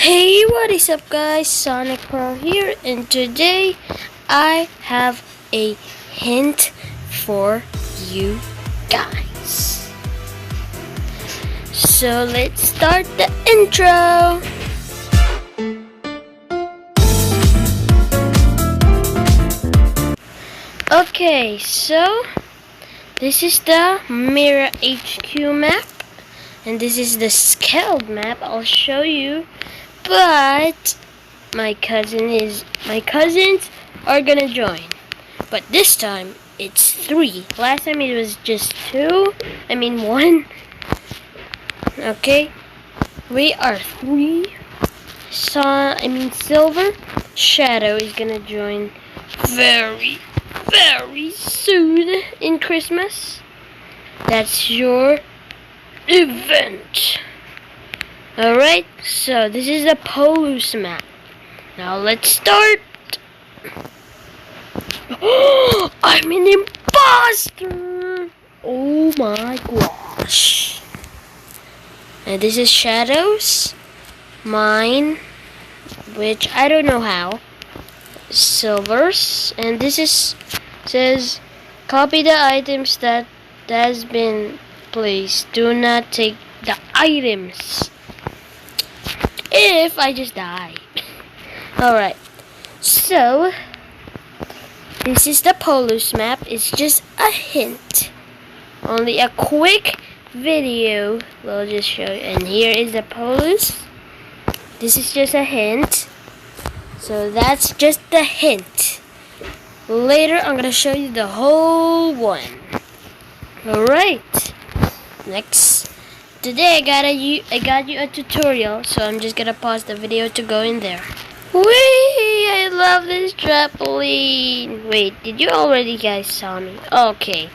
Hey, what is up guys, Sonic Pro here, and today I have a hint for you guys. So let's start the intro. Okay, so this is the Mirror HQ map, and this is the scaled map. I'll show you. But my cousins are gonna join. But this time it's 3. Last time it was just 2. One. Okay. We are 3. Silver Shadow is gonna join very soon in Christmas. That's your event. Alright, so this is the Polus map. Now let's start. I'm an imposter! Oh my gosh. And this is Shadows. Mine, which I don't know how. Silvers. And this is says copy the items that has been placed. Do not take the items. If I just die. Alright, so this is the Polus map. It's just a hint, only a quick video. We'll just show you. And here is the Polus. This is just a hint, so that's just the hint. Later I'm gonna show you the whole one. Alright, next. Today I got you a tutorial, so I'm just gonna pause the video to go in there. Whee! I love this trampoline. Wait, did you already guys saw me? Okay.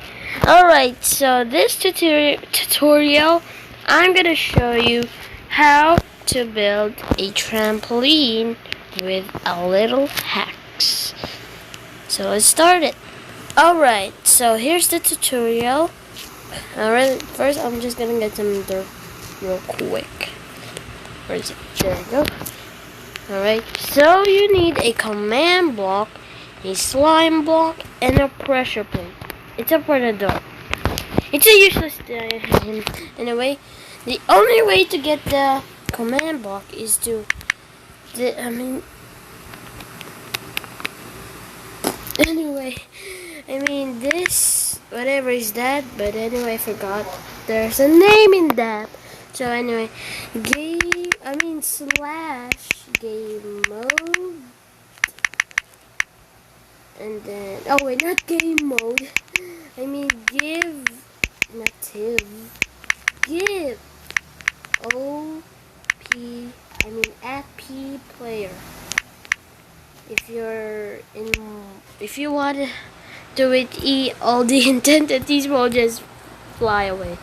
Alright, so this tutorial I'm gonna show you how to build a trampoline with a little hacks. So let's start it. Alright, so here's the tutorial. Alright, first I'm just gonna get some dirt real quick. Where is it? There we go. Alright, so you need a command block, a slime block, and a pressure plate. It's up for the door. It's a useless thing. Anyway, the only way to get the command block is to this, whatever is that, but anyway, I forgot. There's a name in that. So anyway, slash game mode. And then, oh wait, not game mode. Give at P player. If you want to do it E, all the entities will just fly away.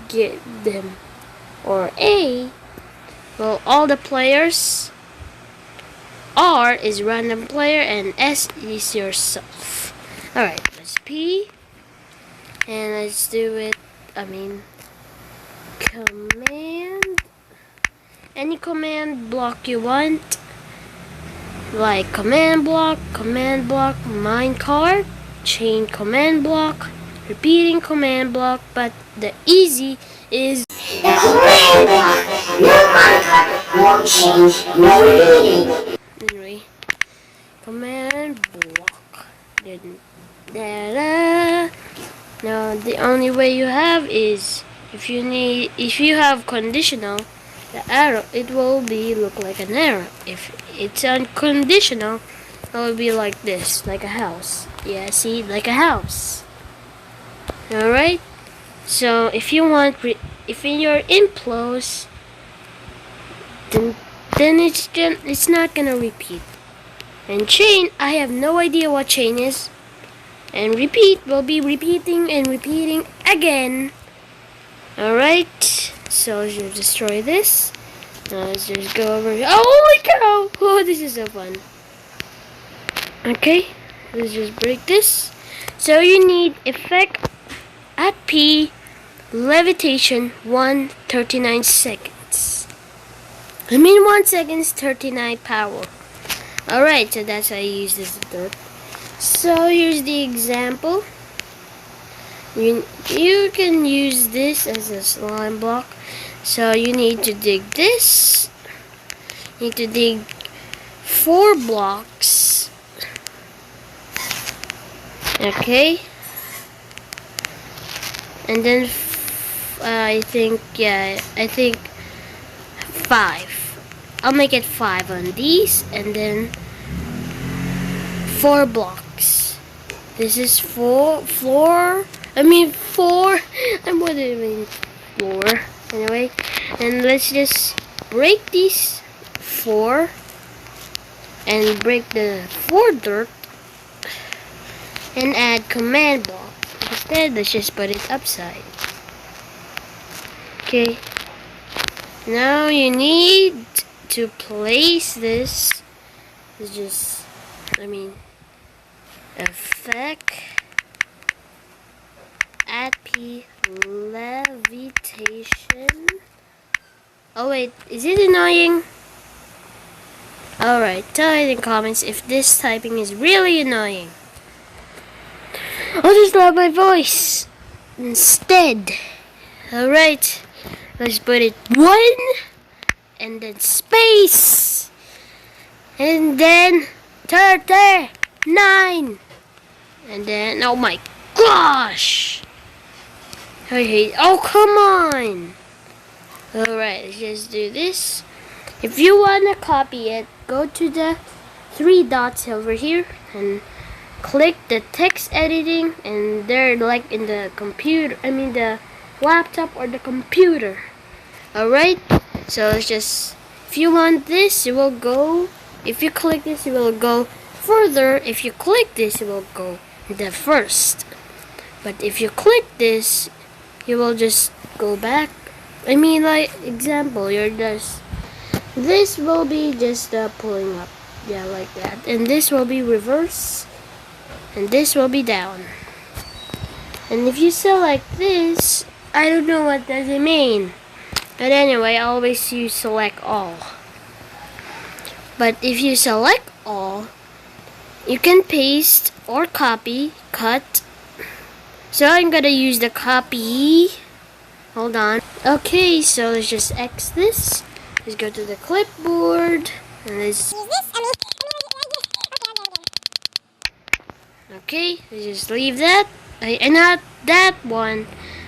Get them. Or A, well, all the players. R is random player and S is yourself. Alright, let's P. And let's do it, command. Any command block you want. Like command block, minecart, chain command block, repeating command block, but the easy is the command block. No minecart, no change, no repeating. Anyway, command block. Now the only way you have is if you have conditional, the arrow, it will look like an arrow. If it's unconditional, it will be like this, like a house. Yeah, see, like a house. Alright, so if you're in close, then it's not gonna repeat. And chain, I have no idea what chain is. And repeat will be repeating and repeating again. Alright, so let's just destroy this. Now let's just go over here. Holy cow! Oh, this is so fun. Okay, let's just break this. So you need effect at P, levitation 1:39 seconds. I mean 1 second is 39 power. Alright, so that's why I use this dirt. So here's the example. You can use this as a slime block. So you need to dig this. You need to dig 4 blocks. Okay. And then I think 5. I'll make it 5 on these, and then 4 blocks. This is 4 floor. I mean 4. I'm what do I mean floor? Anyway, and let's just break these 4 and break the 4 dirt and add command block. Instead, let's just put it upside. Okay. Now you need to place this. It's just, effect add P levitation. Oh wait, is it annoying? Alright, tell me in the comments if this typing is really annoying. I'll just lower my voice instead. Alright, let's put it 1 and then space and then 39 and then, oh my gosh, I hate, oh come on. Alright, let's just do this. If you want to copy it, go to the 3 dots over here and click the text editing, and they're like in the computer, the laptop or the computer. Alright, so let's just, if you want this, it will go, if you click this, it will go further. If you click this, it will go the first. But if you click this, you will just go back. Like example, you're just, this will be just pulling up, yeah, like that, and this will be reverse, and this will be down. And if you select this, I don't know what does it mean, but anyway, always use select all. But if you select all, you can paste or copy, cut. So I'm gonna use the copy. Hold on. Okay, so let's just X this. Let's go to the clipboard and let's okay, let's just leave that. And not that one.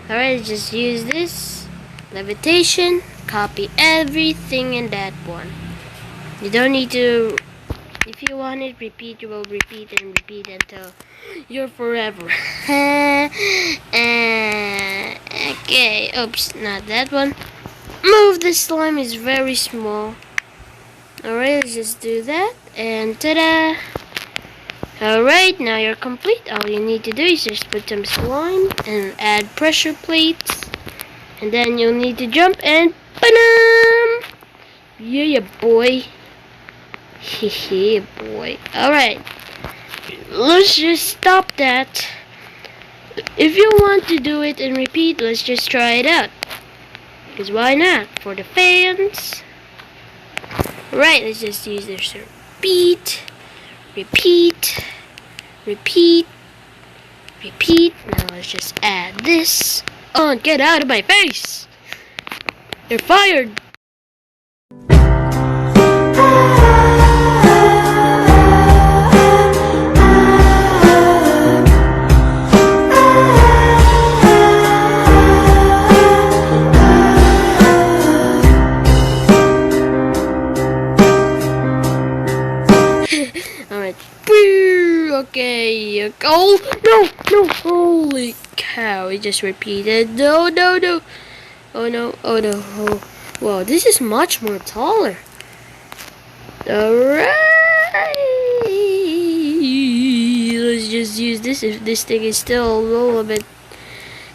Alright, let's just use this. Levitation. Copy everything in that one. You don't need to, if you want it, repeat, you will repeat and repeat until you're forever. Okay, oops, not that one. Move, the slime is very small. Alright, let's just do that. And ta-da! Alright, now you're complete. All you need to do is just put some slime and add pressure plates. And then you'll need to jump and ba-dum! Yeah, boy. Hehe, boy. Alright, let's just stop that. If you want to do it and repeat, let's just try it out. Because why not? For the fans. Right, let's just use this. Repeat, repeat, repeat, repeat. Now let's just add this. Oh, get out of my face! You're fired! Alright. Okay. Oh, no. Holy cow. It just repeated. No. Oh, no. Oh. Whoa, this is much more taller. Alright. Let's just use this if this thing is still a little bit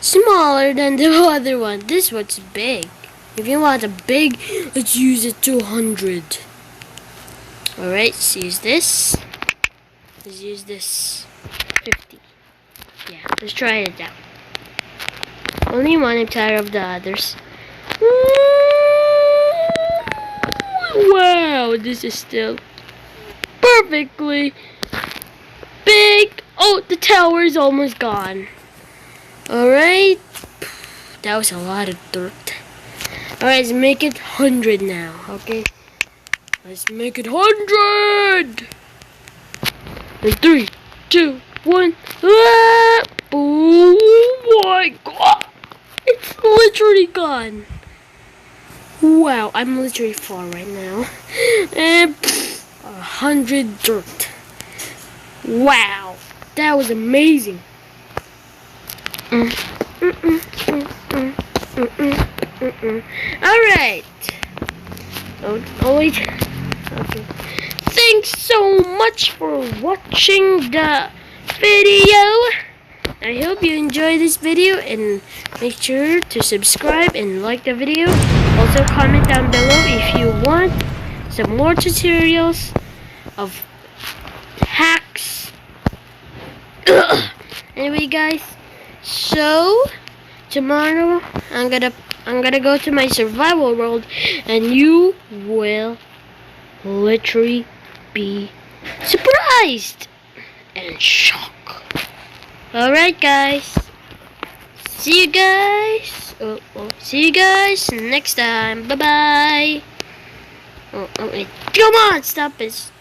smaller than the other one. This one's big. If you want a big, let's use it 200. Alright, let's use this. Let's use this 50. Yeah, let's try it out. Only one, I'm tired of the others. this is still perfectly big. Oh, the tower is almost gone. Alright. That was a lot of dirt. Alright, let's make it 100 now, okay? Let's make it 100! In 3, 2, 1. Ah! Oh my god! It's literally gone. Wow, I'm literally far right now. And 100 dirt. Wow, that was amazing. Alright. Oh wait. Okay. Thanks so much for watching the video. I hope you enjoyed this video, and make sure to subscribe and like the video. Also comment down below if you want some more tutorials of hacks. Anyway guys, so tomorrow I'm gonna go to my survival world, and you will literally be surprised and shocked. Alright guys, see you guys. See you guys next time. Bye bye. Wait. Come on, stop it.